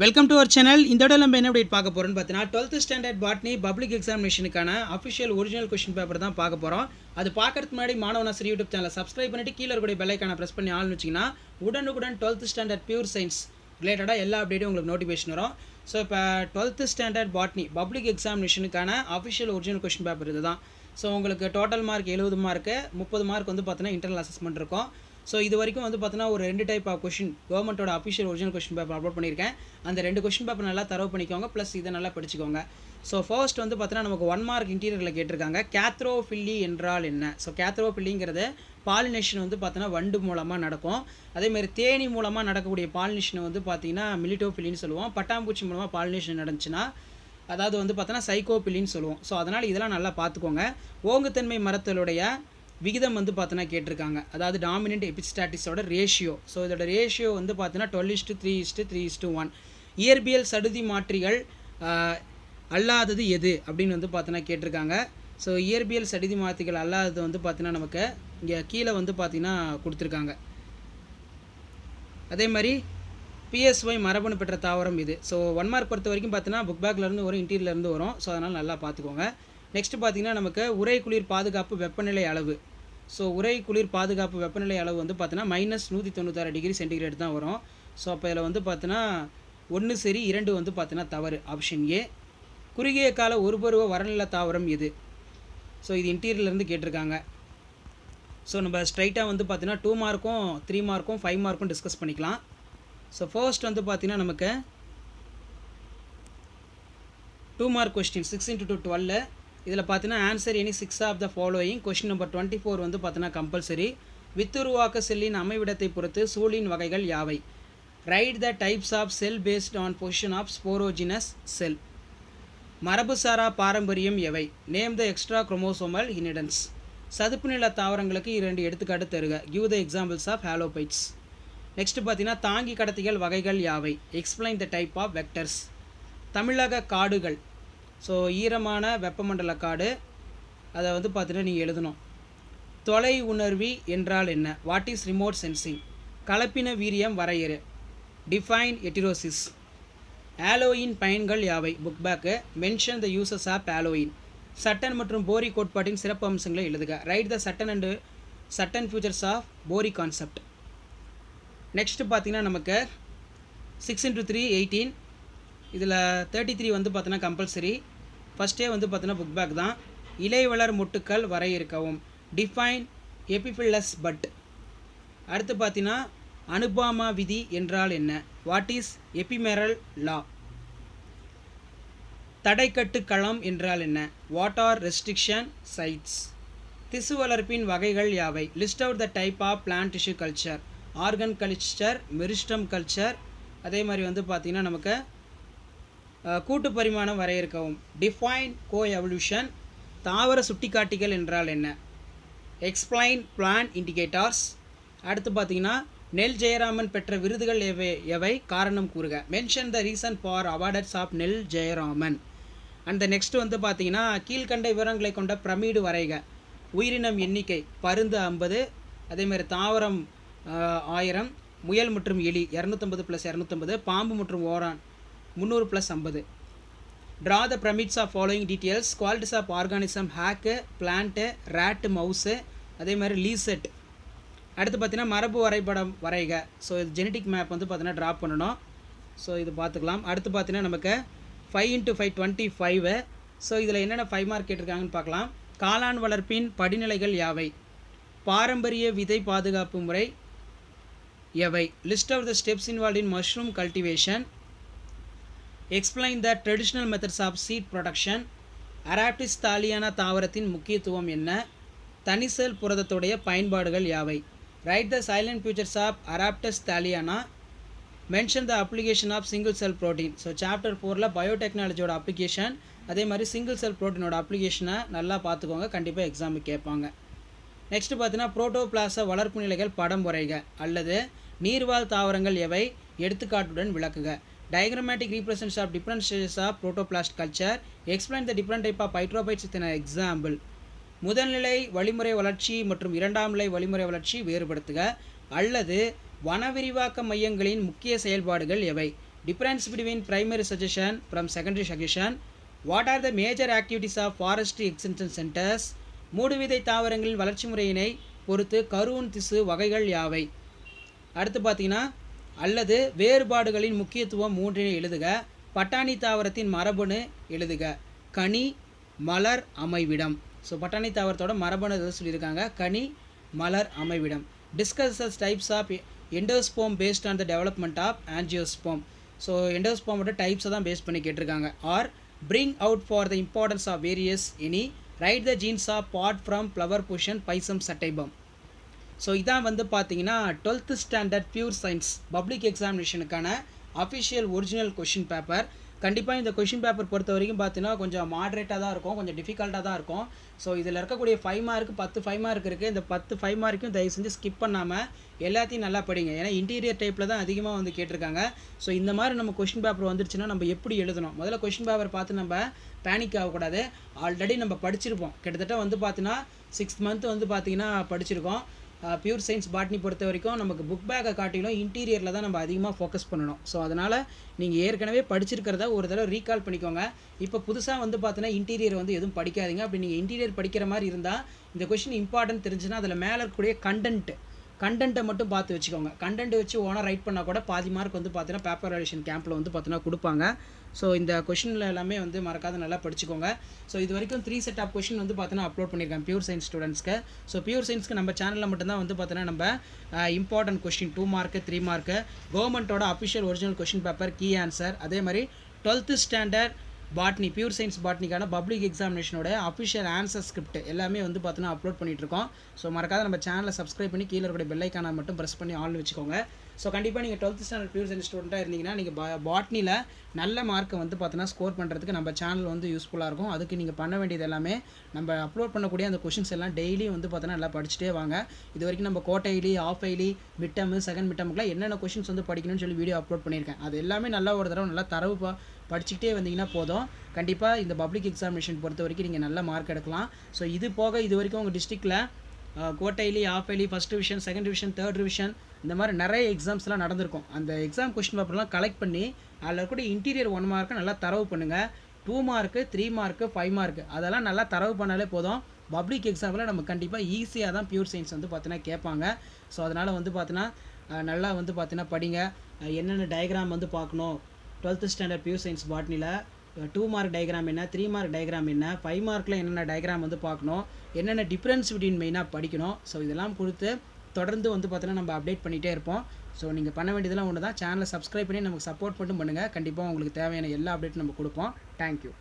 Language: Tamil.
Welcome to our channel. இந்த தடவை நம்ம என்ன அப்டேட் பார்க்க போகிறோம்னு பார்த்தீங்கன்னா 12th ஸ்டாண்டர்ட் பாட்னி பப்ளிக் எக்ஸாமினேஷனுக்கான அஃபிஷியல் ஒரிஜினல் கொஸ்டின் பேப்பர் தான் பார்க்க போகிறோம். அது பார்க்கறதுக்கு முன்னாடி மாணவனாசிரி யூடியூப் சேனலை சப்ஸ்கிரைப் பண்ணிட்டு கீழே இருக்கக்கூடிய பெல் ஐக்கானை ப்ரெஸ் பண்ணி ஆள்னு வச்சிங்கன்னா உடனுக்குடன் 12th ஸ்டாண்டர்ட் பியூர் சயின்ஸ் ரிலேட்டடாக எல்லா அப்டேட்டும் உங்களுக்கு நோட்டிஃபிகேஷன் வரும். ஸோ இப்போ 12th ஸ்டாண்டர்ட் பாட்னி பப்ளிக் எக்ஸாமினேஷனுக்கான அஃபிஷியல் ஒரிஜினல் கொஸ்டின் பேப்பர் இது தான். ஸோ உங்களுக்கு டோட்டல் மார்க் 70 மார்க்கு, 30 மார்க் வந்து பார்த்தீங்கன்னா இன்டர்னல் அசஸ்மெண்ட் இருக்கும். ஸோ இது வரைக்கும் வந்து பார்த்தீங்கன்னா ஒரு 2 டைப் ஆஃப் கொஷின் கவர்மெண்ட்டோட official original question paper upload பண்ணியிருக்கேன். அந்த 2 கொஸ்டின் பேப்பர் நல்லா தரவு பண்ணிக்கோங்க, ப்ளஸ் இதை நல்லா படிச்சுக்கோங்க. ஸோ ஃபர்ஸ்ட் வந்து பார்த்தீங்கன்னா நமக்கு 1 மார்க் இன்டீரியரில் கேட்டிருக்காங்க. கேத்ரோஃபில்லி என்றால் என்ன? ஸோ கேத்ரோஃபில்லிங்கிறது பாலினேஷன் வந்து பார்த்தீங்கன்னா வண்டு மூலமாக நடக்கும். அதேமாதிரி தேனி மூலமாக நடக்கக்கூடிய பாலினேஷனை வந்து பார்த்தீங்கன்னா மிலிட்டோஃபில்லின்னு சொல்லுவோம். பட்டாம்பூச்சி மூலமாக பாலினேஷன் நடந்துச்சுன்னா அதாவது வந்து பார்த்தோன்னா சைக்கோபில்லின்னு சொல்லுவோம். ஸோ அதனால் இதெல்லாம் நல்லா பார்த்துக்கோங்க. ஓங்குத்தன்மை மரத்தலுடைய விகிதம் வந்து பார்த்தோன்னா கேட்டிருக்காங்க. அதாவது டாமினன்ட் எபிஸ்டாட்டிஸோட ரேஷியோ. ஸோ இதோட ரேஷியோ வந்து பார்த்தீங்கன்னா 12:3:3:1. இயற்பியல் சடுதி மாற்றிகள் அல்லாதது எது அப்படின்னு வந்து பார்த்தோன்னா கேட்டிருக்காங்க. ஸோ இயற்பியல் சடுதி மாற்றிகள் அல்லாதது வந்து பார்த்தீங்கன்னா நமக்கு இங்கே கீழே வந்து பார்த்தீங்கன்னா கொடுத்துருக்காங்க. அதே மாதிரி PSY மரபணு பெற்ற தாவரம் இது. ஸோ 1 மார்க் பொறுத்த வரைக்கும் பார்த்தீங்கன்னா புக் பேக்லேருந்து வரும், இன்டீரியர்லேருந்து வரும். ஸோ அதனால் நல்லா பார்த்துக்கோங்க. நெக்ஸ்ட் பார்த்தீங்கன்னா நமக்கு உறை குளிர் பாதுகாப்பு வெப்பநிலை அளவு. ஸோ உறை குளிர் பாதுகாப்பு வெப்பநிலை அளவு வந்து பார்த்தீங்கன்னா -196 டிகிரி சென்டிகிரேட் தான் வரும். ஸோ அப்போ இதில் வந்து பார்த்தீங்கன்னா 1 சரி 2 வந்து பார்த்தீங்கன்னா தவறு. Option A. குறுகிய கால ஒருபருவ வறநில தாவரம் எது? ஸோ இது இன்டீரியர்லேருந்து கேட்டிருக்காங்க. ஸோ நம்ம ஸ்ட்ரைட்டாக வந்து பார்த்தீங்கன்னா 2 மார்க்கும் 3 மார்க்கும் 5 மார்க்கும் டிஸ்கஸ் பண்ணிக்கலாம். ஸோ ஃபர்ஸ்ட் வந்து பார்த்தீங்கன்னா நமக்கு 2 மார்க் கொஸ்டின் 6 × 2 12. இதில் பார்த்தீங்கன்னா answer any 6 of the following. Question number 24 வந்து பார்த்தீங்கன்னா கம்பல்சரி. வித்துருவாக்க செல்லின் அமைவிடத்தை பொறுத்து சூழின் வகைகள் யாவை? Write the types of cell based on position of sporogenous cell. மரபுசாரா பாரம்பரியம் எவை? Name the extra chromosomal inheritance. சதுப்பு நில தாவரங்களுக்கு 2 எடுத்துக்காட்டு தருக. Give the examples of halophytes. Next பார்த்தீங்கன்னா தாங்கி கடத்திகள் வகைகள் யாவை? Explain the type of vectors. தமிழக காடுகள். ஸோ ஈரமான வெப்பமண்டல காடு, அதை வந்து பார்த்தீங்கன்னா நீங்கள் எழுதணும். தொலை உணர்வி என்றால் என்ன? What is remote sensing? கலப்பின வீரியம் வரையறு. Define heterosis. ஆலோயின் பயன்கள் யாவை? Book back. Mention the uses of aloin. Sutton மற்றும் போரி கோட்பாட்டின் சிறப்பு அம்சங்களை எழுதுக. Write the Sutton features of Boveri concept. Next பார்த்தீங்கன்னா நமக்கு 6 × 3 18. இதில் 33 வந்து பார்த்தீங்கன்னா கம்பல்சரி. ஃபஸ்ட்டே வந்து பார்த்தீங்கன்னா புக் பேக் தான். இலை வளர் மொட்டுக்கள் வரையறுக்கவும். Define epiphyllous bud. அடுத்து பார்த்தீங்கன்னா அனுபாமா விதி என்றால் என்ன? வாட் இஸ் எபிமெரல் லா? தடைக்கட்டு களம் என்றால் என்ன? What are restriction sites? திசு வளர்ப்பின் வகைகள் யாவை? List out the type of plant tissue culture. Organ culture, meristem culture. அதே மாதிரி வந்து பார்த்திங்கன்னா நமக்கு கூட்டு பரிமாணம் வரையறுக்கவும். டிஃபைன் கோ எவல்யூஷன். தாவர சுட்டிக்காட்டிகள் என்றால் என்ன? Explain plant indicators. அடுத்து பார்த்திங்கன்னா நெல் ஜெயராமன் பெற்ற விருதுகள் எவை? காரணம் கூறுக. Mention the reason for awards of Nel Jayaraman. And next வந்து பார்த்திங்கன்னா கீழ்கண்ட விவரங்களை கொண்ட பிரமிடு வரைக. உயிரினம் எண்ணிக்கை பருந்து 50, அதேமாதிரி தாவரம் 1000, முயல் மற்றும் எலி 250 + 250, பாம்பு மற்றும் ஓரான் 300 + 50. Draw the pyramids of following details. Qualities of organism hawk, plant, rat, mouse, அதே மாதிரி லீசெட். அடுத்து பார்த்தீங்கன்னா மரபு வரைபடம் வரைக. ஸோ இது ஜெனட்டிக் மேப் வந்து பார்த்தீங்கன்னா ட்ரா பண்ணணும். ஸோ இது பார்த்துக்கலாம். அடுத்து பார்த்தீங்கன்னா நமக்கு 5 × 5 25. ஸோ இதில் என்னென்ன 5 மார்க் கேட்டிருக்காங்கன்னு பார்க்கலாம். காளான் வளர்ப்பின் படிநிலைகள் யாவை? பாரம்பரிய விதை பாதுகாப்பு முறை எவை? List of the steps involve in mushroom cultivation. Explain the traditional methods of seed production. Arabidopsis thaliana தாவரத்தின் முக்கியத்துவம் என்ன? தனிசெல் புரதத்துடைய பயன்பாடுகள் யாவை? Write the salient features of Arabidopsis thaliana. Mention the application of single cell protein. So chapter 4ல் பயோடெக்னாலஜியோட அப்ளிகேஷன், அதே மாதிரி சிங்கிள் செல் ப்ரோட்டீனோட அப்ளிகேஷனை நல்லா பார்த்துக்கோங்க, கண்டிப்பாக எக்ஸாமுக்கு கேட்பாங்க. நெக்ஸ்ட் பார்த்தீங்கன்னா புரோட்டோபிளாச வளர்ப்பு நிலைகள் படம் வரைக அல்லது நீர்வாழ் தாவரங்கள் எவை? எடுத்துக்காட்டுடன் விளக்குக. Diagrammatic representation of different stages of protoplast culture. Explain the different type of hydrophytes with an example. முதல்நிலை வழிமுறை வளர்ச்சி மற்றும் 2ஆம் நிலை வழிமுறை வளர்ச்சி வேறுபடுத்துக. அல்லது வன விரிவாக்க மையங்களின் முக்கிய செயல்பாடுகள் எவை? difference between primary suggestion from secondary suggestion, what are the major activities of forestry extension centers, மூடுவிதை தாவரங்களின் வளர்ச்சி முறையினை பொறுத்து கருவுண் திசு வகைகள் யாவை. அடுத்து பார்த்தீங்கன்னா அல்லது வேறுபாடுகளின் முக்கியத்துவம் மூன்றினை எழுதுக. பட்டாணி தாவரத்தின் மரபணு எழுதுக. கனி, மலர், அமைவிடம். ஸோ பட்டாணி தாவரத்தோட மரபணு எதாவது சொல்லியிருக்காங்க. கனி, மலர், அமைவிடம். Discusses types of endosperm based on the development of angiosperm. So எண்டோஸ்போமோட டைப்ஸை தான் பேஸ் பண்ணி கேட்டிருக்காங்க. Or bring out for the importance of various any write the genes of part from flower position Pisum sativum. So இதான் வந்து பார்த்தீங்கன்னா 12th standard pure science public எக்ஸாமினேஷனுக்கான அஃபிஷியல் ஒரிஜினல் கொஷின் பேப்பர். கண்டிப்பாக இந்த கொஷின் பேப்பர் பொறுத்த வரைக்கும் பார்த்தீங்கன்னா கொஞ்சம் மாட்ரேட்டாக தான் இருக்கும், கொஞ்சம் டிஃபிகல்ட்டாக தான் இருக்கும். ஸோ இதில் இருக்கக்கூடிய 5 மார்க்கு 10 5 மார்க் இருக்குது. இந்த 10 5 மார்க்கும் தயவு செஞ்சு ஸ்கிப் பண்ணாமல் எல்லாத்தையும் நல்லா படிங்க. ஏன்னா இன்டீரியர் டைப்பில் தான் அதிகமாக வந்து கேட்டிருக்காங்க. ஸோ இந்த மாதிரி நம்ம கொஷின் பேப்பர் வந்துருச்சுன்னா நம்ம எப்படி எழுதணும், முதல்ல கொஷின் பேப்பர் பார்த்து நம்ம பேனிக் ஆகக்கூடாது. ஆல்ரெடி நம்ம படிச்சிருப்போம், கிட்டத்தட்ட வந்து பார்த்தீங்கன்னா 6 மந்த் வந்து பார்த்தீங்கன்னா படிச்சிருக்கோம். பியூர் சயின்ஸ் பாட்னி பொறுத்த வரைக்கும் நமக்கு புக் பேக்கை காட்டிலும் இன்டீரியரில் தான் நம்ம அதிகமாக ஃபோக்கஸ் பண்ணணும். ஸோ அதனால் நீங்கள் ஏற்கனவே படிச்சிருக்கிறத ஒரு தடவை ரீகால் பண்ணிக்கோங்க. இப்போ புதுசாக வந்து பார்த்தீங்கன்னா இன்டீரியர் வந்து எதுவும் படிக்காதீங்க. அப்படி நீங்கள் இன்டீரியர் படிக்கிற மாதிரி இருந்தால் இந்த கொஷின் இம்பார்ட்டன்ட் தெரிஞ்சுன்னா அதில் மேலே இருக்கக்கூடிய கண்டென்ட்டை மட்டும் பார்த்து வச்சுக்கோங்க. கண்டென்ட் வச்சு ஓனாக ரைட் பண்ணால் கூட பாதி மார்க் வந்து பார்த்தீங்கன்னா பேப்பர் வேல்யூஷன் கேம்பில் வந்து பார்த்தீங்கன்னா கொடுப்பாங்க. ஸோ இந்த கொஷினில் எல்லாமே வந்து மறக்காத நல்லா படிச்சுக்கோங்க. ஸோ இது வரைக்கும் 3 செட் ஆஃப் கொஷின் வந்து பார்த்தீங்கன்னா அப்லோட் பண்ணியிருக்கேன் பியூர் சயின்ஸ் ஸ்டூடெண்ட்ஸ்க்கு. ஸோ பியூர் சயின்ஸ்க்கு நம்ம சேனலில் மட்டும்தான் வந்து பார்த்தீங்கன்னா நம்ம இம்பார்ட்டன்ட் கொஷின் 2 மார்க்கு 3 மார்க்கு கவர்மெண்ட்டோட official original question paper key answer, அதே மாதிரி 12th standard botany pure science பாட்னிக்கான பப்ளிக் எக்ஸாமினேஷனோட அஃபிஷியல் ஆன்சர் ஸ்கிரிப்ட் எல்லாமே வந்து பார்த்தீங்கன்னா அப்லோட் பண்ணிகிட்ருக்கோம். ஸோ மறக்காத நம்ம சேனலை சப்ஸ்கிரைப் பண்ணி கீழே இருக்கிற பெல் ஐக்கானை மட்டும் ப்ரெஸ் பண்ணி ஆன் வச்சுக்கோங்க. ஸோ கண்டிப்பாக நீங்கள் 12th ஸ்டாண்டர்ட் பியூர் சயின்ஸ் ஸ்டூடெண்ட்டாக இருந்தீங்கன்னா நீங்கள் பாட்னியில் நல்ல மார்க்கை வந்து பார்த்தீங்கன்னா ஸ்கோர் பண்ணுறதுக்கு நம்ம சேனல் வந்து யூஸ்ஃபுல்லாக இருக்கும். அதுக்கு நீங்கள் பண்ண வேண்டியது எல்லாமே நம்ம அப்லோட் பண்ணக்கூடிய அந்த கொஷின்ஸ் எல்லாம் டெய்லி வந்து பார்த்தீங்கன்னா நல்லா படிச்சுட்டே வாங்க. இது வரைக்கும் நம்ம quarterly, half yearly, mid term, second mid டேர்முக்குலாம் என்னென்ன கொஷின்ஸ் வந்து படிக்கணும்னு சொல்லி வீடியோ அப்லோட் பண்ணியிருக்கேன். அது எல்லாமே நல்லா ஒரு தடவை நல்லா தரவு படிச்சுக்கிட்டே வந்தீங்கன்னா போதும். கண்டிப்பாக இந்த பப்ளிக் எக்ஸாமினேஷன் பொறுத்த வரைக்கும் நீங்கள் நல்ல மார்க் எடுக்கலாம். ஸோ இது போக இது வரைக்கும் உங்கள் டிஸ்ட்ரிக்டில் quarterly, half yearly, first division, second division, third division இந்த மாதிரி நிறைய எக்ஸாம்ஸ்லாம் நடந்திருக்கும். அந்த எக்ஸாம் கொஷின் பேப்பர்லாம் கலெக்ட் பண்ணி அதில் இருக்கக்கூடிய இன்டீரியர் 1 மார்க்கு நல்லா தரவு பண்ணுங்கள். 2 மார்க்கு 3 மார்க்கு 5 மார்க்கு அதெல்லாம் நல்லா தரவு பண்ணாலே போதும். பப்ளிக் எக்ஸாமில் நம்ம கண்டிப்பாக ஈஸியாக தான் பியூர் சயின்ஸ் வந்து பார்த்தீங்கன்னா கேட்பாங்க. ஸோ அதனால் வந்து பார்த்தீங்கன்னா நல்லா வந்து பார்த்தீங்கன்னா படிங்க. என்னென்ன டயக்ராம் வந்து பார்க்கணும் 12th ஸ்டாண்டர்ட் பியூர் சயின்ஸ் பாட்னியில் 2 மார்க் டயக்ராம் என்ன, 3 மார்க் டயக்ராம் என்ன, 5 மார்க்கில் என்னென்ன டயக்ராம் வந்து பார்க்கணும், என்னென்ன டிஃப்ரென்ஸ் பிட்வீன் மெயினாக படிக்கணும். ஸோ இதெல்லாம் கொடுத்து தொடர்ந்து வந்து பார்த்தீங்கன்னா நம்ம அப்டேட் பண்ணிகிட்டே இருப்போம். ஸோ நீங்கள் பண்ண வேண்டியதெல்லாம் ஒன்று தான், சேனலை சப்ஸ்கிரைப் பண்ணி நமக்கு சப்போர்ட் மட்டும் பண்ணுங்கள். கண்டிப்பாக உங்களுக்கு தேவையான எல்லா அப்டேட்டும் நம்ம கொடுப்போம். தேங்க்யூ.